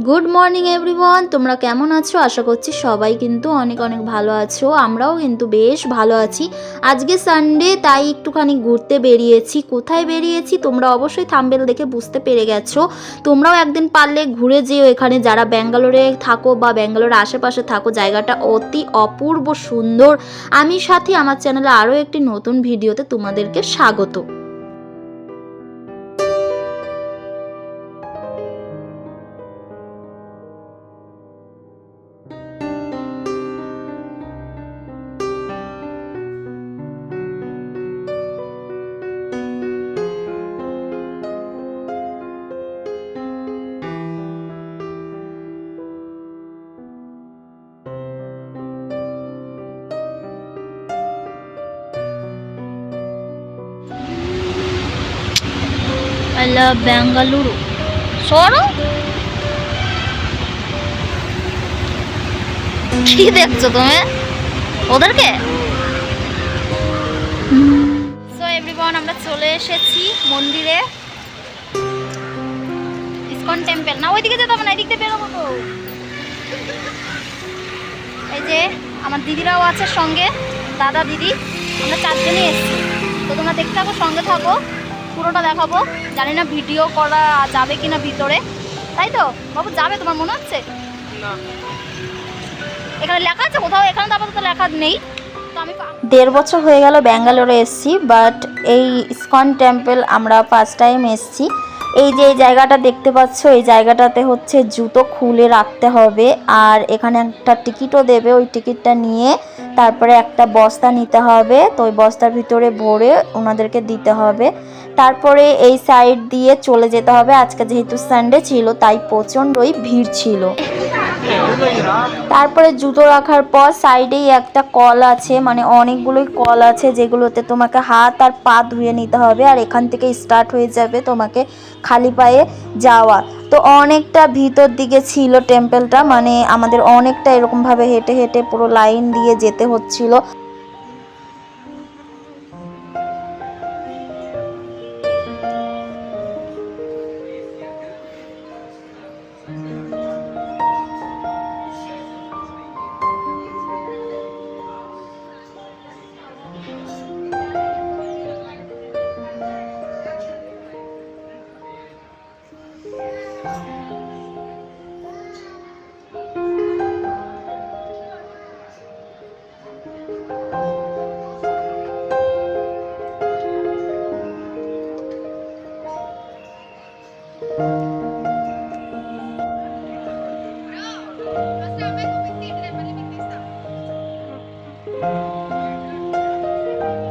Good morning everyone, তোমরা কেমন আছো? আশা করছি সবাই কিন্তু অনেক অনেক ভালো আছো। আমরাও কিন্তু বেশ ভালো আছি। আজকে সানডে, তাই একটুখানি ঘুরতে বেরিয়েছি। কোথায় বেরিয়েছি তোমরা অবশ্যই থাম্বনেল দেখে বুঝতে পেরে গেছো। তোমরাও একদিন পারলে ঘুরে যেও এখানে, যারা ব্যাঙ্গালোরে থাকো বা ব্যাঙ্গালোরের আশেপাশে থাকো। জায়গাটা অতি অপূর্ব সুন্দর। আমি সাথে আমার চ্যানেলে আরও একটি নতুন ভিডিওতে তোমাদেরকে স্বাগত। I love Bengaluru. সরো, কি দেখছো তুমি ওদেরকে? সো এভরিওয়ান, আমরা চলে এসেছি মন্দিরে, ইসকন টেম্পল। না ওইদিকে যেতে হবে না, এদিক দিয়ে বেরোবো তো। এই যে আমার দিদিরাও আছে সঙ্গে, দাদা দিদি, আমরা চারজনই এসেছি। তো তোমরা দেখতে থাকো, সঙ্গে থাকো, পুরোটা দেখাবো। জানি না ভিডিও করা যাবে কিনা ভিতরে, তাই তো বাবু? যাবে তোমার মনে হচ্ছে? না, এখানে লেখা আছে কোথাও? এখানে তো আপাতত লেখা নেই। তো আমি 1.5 বছর হয়ে গেল ব্যাঙ্গালোরে এসেছি, বাট এই ইসকন টেম্পল আমরা ফার্স্ট টাইম এসেছি। এই যে এই জায়গাটা দেখতে পাচ্ছ, এই জায়গাটাতে হচ্ছে জুতো খুলে রাখতে হবে, আর এখানে একটা টিকিটও দেবে। ওই টিকিটটা নিয়ে তারপরে একটা বস্তা নিতে হবে, তো ওই বস্তার ভিতরে ভরে ওনাদেরকে দিতে হবে। তারপরে এই সাইড দিয়ে চলে যেতে হবে। আজকে যেহেতু সানডে ছিল, তাই প্রচণ্ডই ভিড় ছিল। তারপরে জুতো রাখার পর সাইডেই একটা কল আছে, মানে অনেকগুলোই কল আছে, যেগুলোতে তোমাকে হাত আর পা ধুয়ে নিতে হবে, আর এখান থেকে স্টার্ট হয়ে যাবে তোমাকে খালি পায়ে যাওয়া। তো অনেকটা ভিতর দিকে ছিল টেম্পলটা, মানে আমাদের অনেকটা এরকমভাবে হেঁটে হেঁটে পুরো লাইন দিয়ে যেতে হচ্ছিল।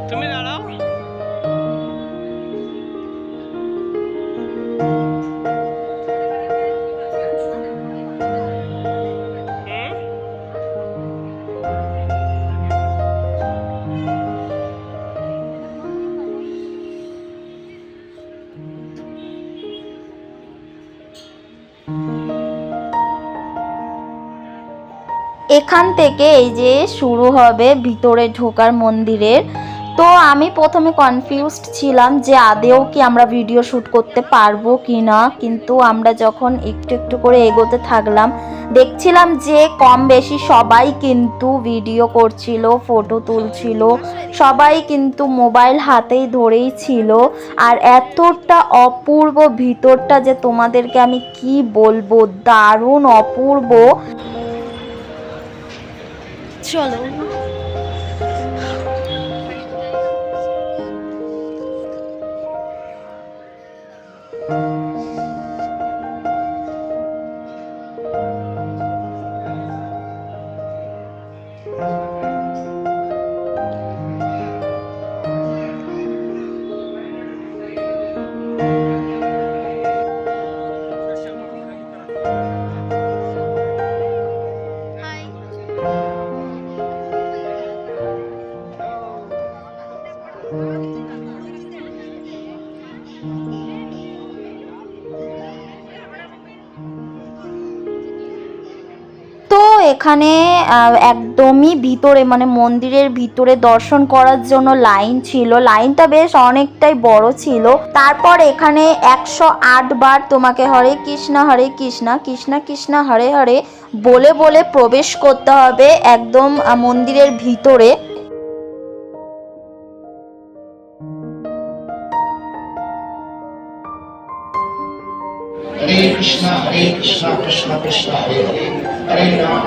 তুমি দাঁড়াও। এখান থেকে এই যে শুরু হবে ভিতরে ঢোকার মন্দিরের। তো আমি প্রথমে কনফিউজড ছিলাম যে আদেও কি আমরা ভিডিও শ্যুট করতে পারবো কি না, কিন্তু আমরা যখন একটু একটু করে এগোতে থাকলাম, দেখছিলাম যে কম বেশি সবাই কিন্তু ভিডিও করছিল, ফটো তুলছিল, সবাই কিন্তু মোবাইল হাতেই ধরেই ছিল। আর এতটা অপূর্ব ভিতরটা যে তোমাদেরকে আমি কি বলবো, দারুণ অপূর্ব। চলো। এখানে একদমই ভিতরে মানে মন্দিরের ভিতরে দর্শন করার জন্য লাইন ছিল, লাইনটা বেশ অনেকটাই বড় ছিল। তারপর এখানে 108 বার তোমাকে হরে কৃষ্ণ কৃষ্ণ কৃষ্ণ হরে হরে বলে বলে প্রবেশ করতে হবে একদম মন্দিরের ভিতরে। हरे कृष्णा कृष्ण कृष्ण हरे हरे हरे राम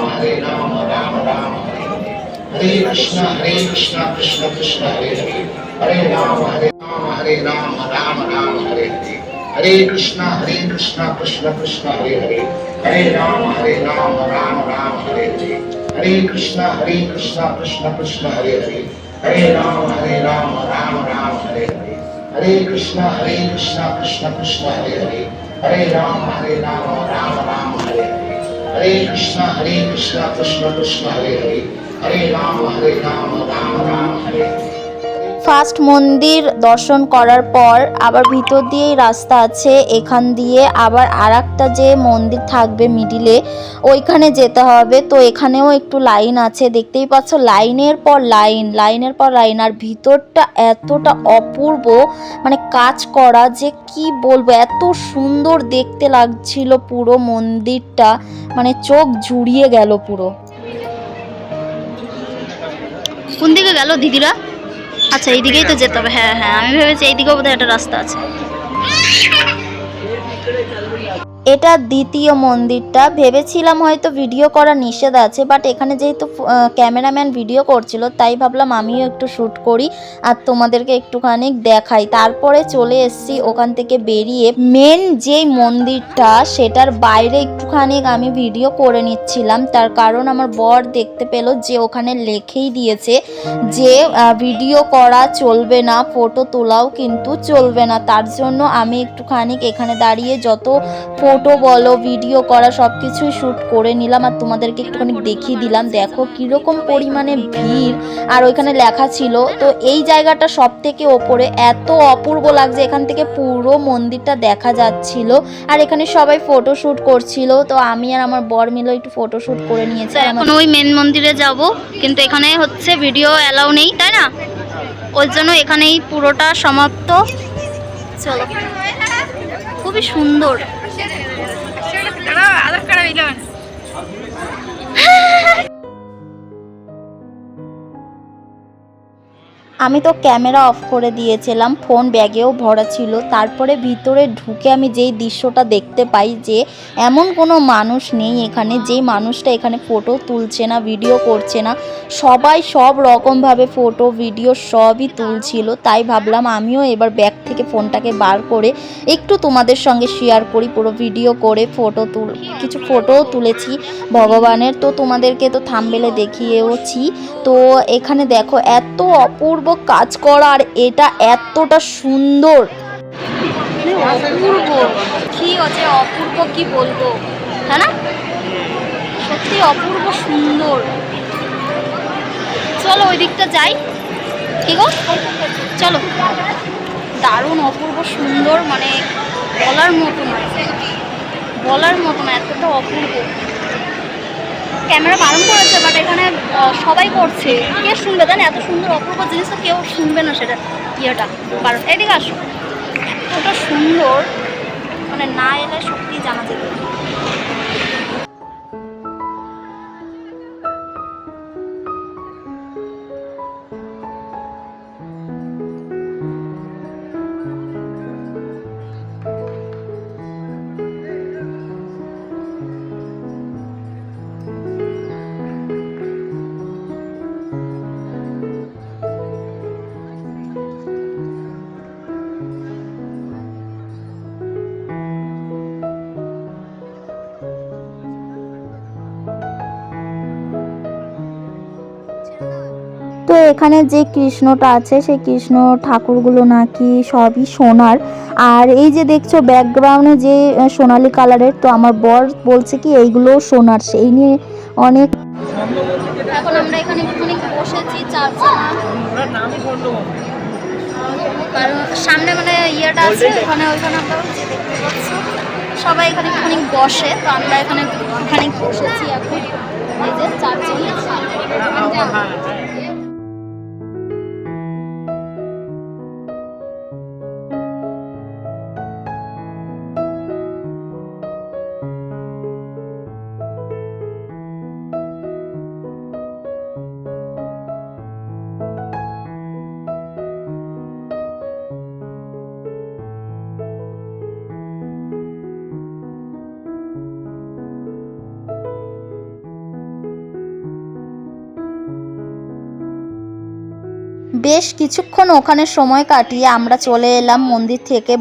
राम राम हरे हरे हरे कृष्णा कृष्ण कृष्ण हरे हरे हरे राम राम राम हरे हरे हरे कृष्णा कृष्ण कृष्ण हरे हरे हरे राम राम राम हरे हरे हरे कृष्णा कृष्ण कृष्ण हरे हरे हरे राम राम राम हरे हरे हरे कृष्णा कृष्ण कृष्ण हरे हरे हरे राम राम राम हरे हरे हरे कृष्णा कृष्ण कृष्ण हरे हरे हरे राम राम राम हरे हरे। ফার্স্ট মন্দির দর্শন করার পর আবার ভিতর দিয়েই রাস্তা আছে, এখান দিয়ে আবার আরেকটা যে মন্দির থাকবে মিডিলে ওইখানে যেতে হবে। তো এখানেও একটু লাইন আছে, দেখতেই পাচ্ছ লাইনের পর লাইন। আর ভিতরটা এতটা অপূর্ব মানে কাজ করা যে কি বলবো, এত সুন্দর দেখতে লাগছিল পুরো মন্দিরটা, মানে চোখ জুড়িয়ে গেল পুরো। কোন দিকে গেল দিদিরা? আচ্ছা এইদিকেই তো যেতে হবে। হ্যাঁ হ্যাঁ, আমি ভেবেছি এইদিকেও বোধহয় একটা রাস্তা আছে। এটা দ্বিতীয় মন্দিরটা, ভেবেছিলাম হয়তো ভিডিও করা নিষেধ আছে, বাট এখানে যেহেতু ক্যামেরাম্যান ভিডিও করছিল তাই ভাবলাম আমিও একটু শ্যুট করি আর তোমাদেরকে একটুখানি দেখাই। তারপরে চলে এসেছি ওখান থেকে বেরিয়ে মেন যেই মন্দিরটা সেটার বাইরে একটুখানি আমি ভিডিও করে নিচ্ছিলাম, তার কারণ আমার বর দেখতে পেল যে ওখানে লেখেই দিয়েছে যে ভিডিও করা চলবে না, ফটো তোলাও কিন্তু চলবে না। তার জন্য আমি একটুখানি এখানে দাঁড়িয়ে যত ফটো বলো ভিডিও করা সব কিছুই শ্যুট করে নিলাম আর তোমাদেরকে একটুখানি দেখিয়ে দিলাম। দেখো কীরকম পরিমাণে ভিড়, আর ওইখানে লেখা ছিল। তো এই জায়গাটা সব থেকে ওপরে, এত অপূর্ব লাগছে, এখান থেকে পুরো মন্দিরটা দেখা যাচ্ছিল। আর এখানে সবাই ফটো শ্যুট করছিল, তো আমি আর আমার বর মিলে একটু ফটো শ্যুট করে নিয়েছি। এখন ওই মেন মন্দিরে যাব, কিন্তু এখানে হচ্ছে ভিডিও অ্যালাউ নেই, তাই না? ওই জন্য এখানেই পুরোটা সমাপ্ত। চলো, খুবই সুন্দর। আমি তো ক্যামেরা অফ করে দিয়েছিলাম, ফোন ব্যাগেও ভরা ছিল। তারপরে ভিতরে ঢুকে আমি যেই দৃশ্যটা দেখতে পাই যে এমন কোনো মানুষ নেই এখানে যেই মানুষটা এখানে ফটো তুলছে না, ভিডিও করছে না। সবাই সব রকমভাবে ফটো ভিডিও সবই তুলছিল। তাই ভাবলাম আমিও এবার ব্যাগ থেকে ফোনটাকে বার করে একটু তোমাদের সঙ্গে শেয়ার করি, পুরো ভিডিও করে কিছু ফটোও তুলেছি ভগবানের। তো তোমাদেরকে তো থাম্বনেলে দেখিয়েওছি। তো এখানে দেখো এত অপূর্ব কাজ করা, আর এটা এতটা সুন্দর, অপূর্ব কি আছে, অপূর্ব কি বলবো, হ্যাঁ না? সত্যি অপূর্ব সুন্দর। চলো ওই দিকটা যাই, কি গো? চলো, দারুণ অপূর্ব সুন্দর, মানে বলার মতো না, এতটা অপূর্ব। ক্যামেরা বারণ করেছে, বাট এখানে সবাই করছে, কে শুনবে? জানে এত সুন্দর অপূর্ব জিনিস তো কেউ শুনবে না, সেটা ইয়েটা কারণ। এদিকে আসো, এতটা সুন্দর, মানে না এলে সত্যি জানা যেত। তো এখানে যে কৃষ্ণটা আছে সেই কৃষ্ণ ঠাকুরগুলো নাকি সবই সোনার। আর এই যে দেখছো ব্যাকগ্রাউন্ডে যে সোনালি কালারের, তো আমার বর বলছে কি এইগুলো সোনার, সেই নিয়ে অনেক। এখন আমরা এখানে একটুখানি বসেছি চারজনা, কারণ সামনে মানে ইয়েটা আছে ওইখানে আমরা দেখতে পাচ্ছি সবাই এখানে একটুখানি বসে, তো আমরা এখানে বসেছি এখন। এই যে চারজনই বেশ কিছুক্ষণ ওখানে সময় কাটিয়ে আমরা চলে এলাম মন্দির থেকে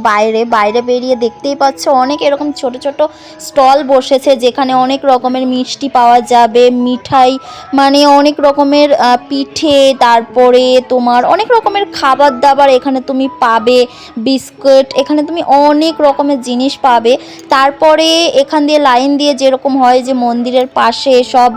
বাইরে বেরিয়ে দেখতেই পাচ্ছ অনেক এরকম ছোট ছোট স্টল বসেছে, যেখানে অনেক রকমের মিষ্টি পাওয়া যাবে, মিঠাই মানে অনেক রকমের পিঠে, তারপরে তোমার অনেক রকমের খাবার দাবার এখানে তুমি পাবে, বিস্কুট, এখানে তুমি অনেক রকমের জিনিস পাবে। তারপরে এখান দিয়ে লাইন দিয়ে যেরকম হয় যে মন্দিরের পাশে সব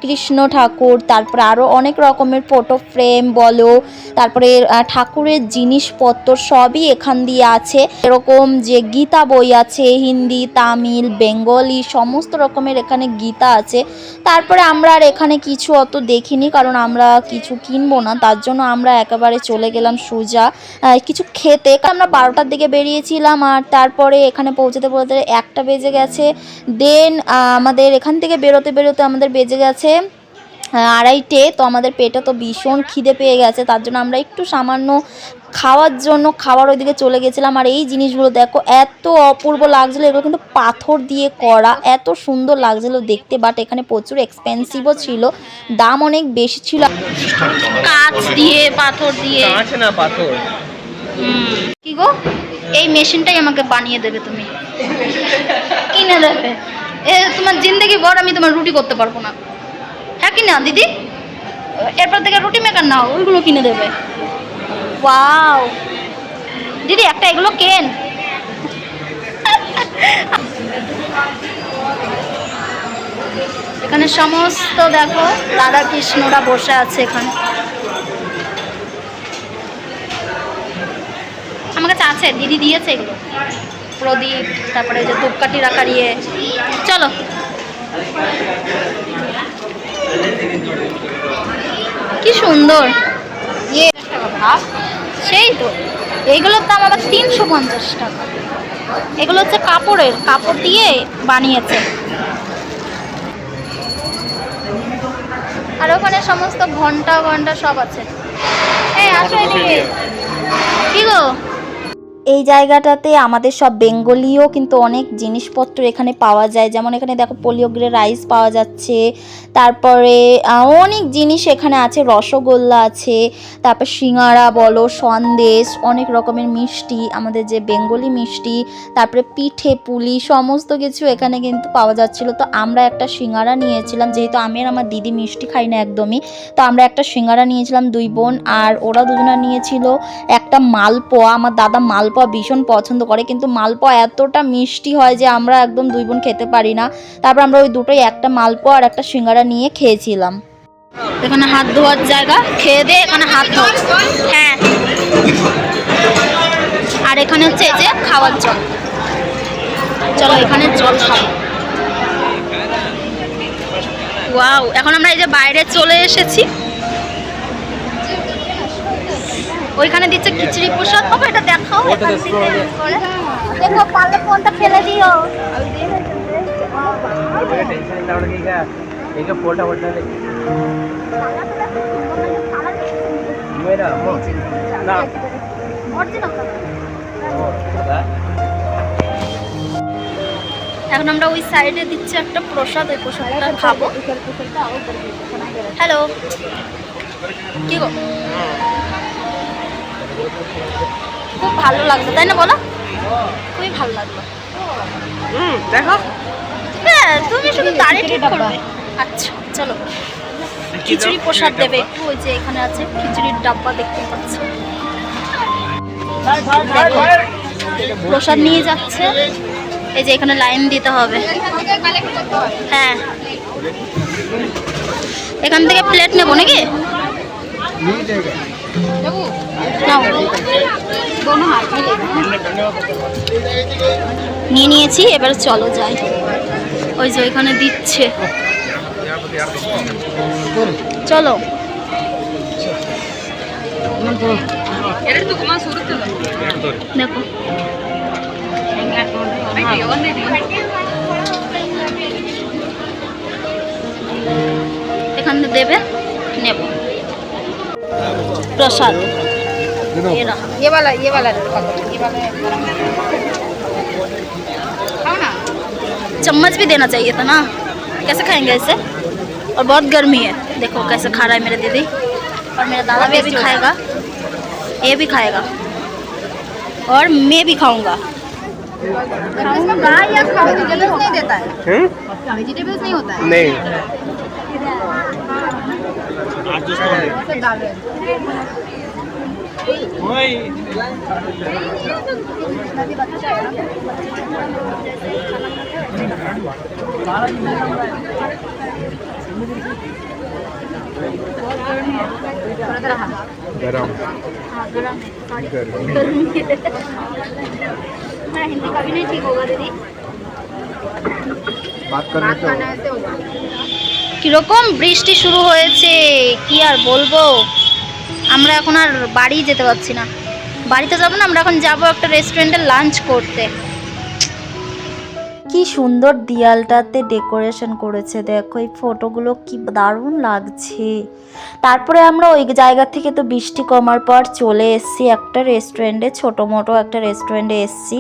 কৃষ্ণ ঠাকুর, তারপরে আরও অনেক রকমের ফটো ফ্রেম বলো, তারপরে ঠাকুরের জিনিসপত্র সবই এখান দিয়ে আছে। এরকম যে গীতা বই আছে, হিন্দি, তামিল, বেঙ্গলি সমস্ত রকমের এখানে গীতা আছে। তারপরে আমরা আর এখানে কিছু অত দেখিনি, কারণ আমরা কিছু কিনবো না, তার জন্য আমরা একেবারে চলে গেলাম সোজা কিছু খেতে। আমরা 12টার দিকে বেরিয়েছিলাম, আর তারপরে এখানে পৌঁছতে 1টা বেজে গেছে। দেন আমাদের এখান থেকে বেরোতে আমাদের বেজে গেছে 2:30। তো আমাদের পেটে তো ভীষণ খিদে পেয়ে গেছে, তার জন্য আমরা একটু সামান্য খাওয়ার ওইদিকে চলে গেছিলাম। আর এই জিনিসগুলো দেখো এত অপূর্ব লাগছিলো, এগুলো কিন্তু পাথর দিয়ে করা, এত সুন্দর লাগছিলো দেখতে, বাট এখানে প্রচুর এক্সপেন্সিভও ছিল, দাম অনেক বেশি ছিল। কাঁচ দিয়ে পাথর দিয়ে পাথর। কি গো, এই মেশিনটাই আমাকে বানিয়ে দেবে, তুমি কিনে দেবে। তোমার জিন্দেগি বড়, আমি তোমার রুটি করতে পারবো না, হ্যাঁ কি না দিদি? এরপর থেকে রুটি মেকার নাও, ওইগুলো কিনে দেবে। ওয়াও দিদি, একটা এগুলো কেন। এখানে সমস্ত দেখো রাধা কৃষ্ণরা বসে আছে এখানে। আমার কাছে আছে, দিদি দিয়েছে এগুলো, প্রদীপ, তারপরে যে ধূপকাঠি রাখার ইয়ে। চলো কি সুন্দর ইয়ে, ভাব সেই তো। এইগুলোর দাম আবার 350 টাকা। এগুলো হচ্ছে কাপড় দিয়ে বানিয়েছে। আর ওখানে সমস্ত ঘন্টা সব আছে। এই আসো এদিকে। কি গো, এই জায়গাটাতে আমাদের সব বেঙ্গলীয় কিন্তু অনেক জিনিসপত্র এখানে পাওয়া যায়, যেমন এখানে দেখো পোলিওগ্রে রাইস পাওয়া যাচ্ছে, তারপরে অনেক জিনিস এখানে আছে, রসগোল্লা আছে, তারপর সিঙ্গারা বলো, সন্দেশ, অনেক রকমের মিষ্টি, আমাদের যে বেঙ্গলি মিষ্টি, তারপরে পিঠে পুলি সমস্ত কিছু এখানে কিন্তু পাওয়া যাচ্ছিলো। তো আমরা একটা সিঙ্গারা নিয়েছিলাম, যেহেতু আমি আর আমার দিদি মিষ্টি খাই না একদমই, তো আমরা একটা সিঙ্গারা নিয়েছিলাম 2 বোন, আর ওরা দুজনা নিয়েছিল একটা মালপোয়া। আমার দাদা মালপোয়া ভীষণ পছন্দ করে, কিন্তু মালপোয়া এতটা মিষ্টি হয় যে আমরা একদম 2 বোন খেতে পারি না। তারপর আমরা ওই দুটোই, একটা মালপোয়া আর একটা সিঙ্গারা নিয়ে খেয়েছিলাম। এখানে হাত ধোয়ার জায়গা, খেয়ে দিয়ে এখানে হাত ধোয়া, হ্যাঁ। আর এখানে হচ্ছে এই যে খাওয়ার জল, চলো এখানে জল খাও। ওয়াও, এখন আমরা এই যে বাইরে চলে এসেছি, ওইখানে দিচ্ছে খিচুড়ি প্রসাদ। বাবা এটা দেখাও, দেখো পারলে ফোনটা ফেলে দিও। এখন আমরা ওই সাইডে দিচ্ছে একটা প্রসাদ, ওই প্রসাদটা খাবো। হ্যালো, কি গো, খুব ভালো লাগলো তাই না বলো? খুবই ভালো লাগলো। দেখো, হ্যাঁ তুমি শুধু দাঁড়িয়ে ঠিক করবে। আচ্ছা চলো, খিচুড়ি প্রসাদ দেবে একটু, ওই যে এখানে আছে খিচুড়ির ডাব্বা দেখতে পাচ্ছি। প্রসাদ নিয়ে যাচ্ছে, এই যে এখানে লাইন দিতে হবে। হ্যাঁ, এখান থেকে প্লেট নেবো নাকি? নিয়ে নিয়েছি, এবার চলো যাই। ওই যে ওইখানে দিচ্ছে, চলো দেখো এখানে দেবে নেব प्रसाद ये रहा ये वाला ये वाला खाओ ना। चम्मच भी देना चाहिए था ना। कैसे खाएंगे इसे? और बहुत गर्मी है, देखो कैसे खा रहा है मेरे दीदी। और मेरा दादा भी अभी खाएगा, ये भी खाएगा और मैं भी खाऊंगा। खाऊंगा या वेजिटेबल्स नहीं देता है? वेजिटेबल्स नहीं होता है? नहीं सिर्फ डाल रहे हैं। गरम हाँ गरम है, सॉरी गर्मी है। मेरा हिंदी कभी नहीं ठीक होगा दीदी। बात बात करना ऐसे होगा। কিরকম বৃষ্টি শুরু হয়েছে, কি আর বলবো। আমরা এখন আর বাড়ি যেতে পারছি না, বাড়িতে যাবো না, আমরা এখন যাবো একটা রেস্টুরেন্টে লাঞ্চ করতে। কি সুন্দর দেয়ালটাতে ডেকোরেশন করেছে, দেখো এই ফটোগুলো কি দারুণ লাগছে। তারপরে আমরা ওই জায়গা থেকে তো বৃষ্টি কমার পর চলে এসেছি একটা রেস্টুরেন্টে, ছোটো মোটো একটা রেস্টুরেন্টে এসেছি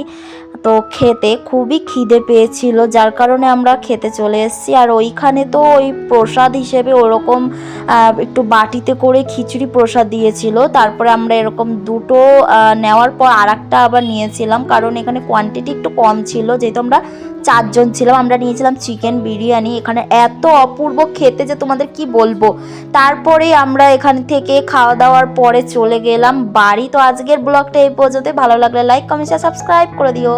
তো খেতে। খুবই খিদে পেয়েছিল যার কারণে আমরা খেতে চলে এসেছি। আর ওইখানে তো ওই প্রসাদ হিসেবে ওরকম একটু বাটিতে করে খিচুড়ি প্রসাদ দিয়েছিল। তারপরে আমরা এরকম দুটো নেওয়ার পর আর একটা আবার নিয়েছিলাম, কারণ এখানে কোয়ান্টিটি একটু কম ছিল, যেহেতু আমরা 4 জন ছিলাম। আমরা নিয়েছিলাম চিকেন বিরিয়ানি, এখানে এত অপূর্ব খেতে যে তোমাদের কি বলবো। তারপরে আমরা এখান থেকে খাওয়া দাওয়ার পরে চলে গেলাম বাড়ি। তো আজকের ব্লগটা এই পর্যন্ত, ভালো লাগলে লাইক কমেন্ট সাবস্ক্রাইব করে দিও।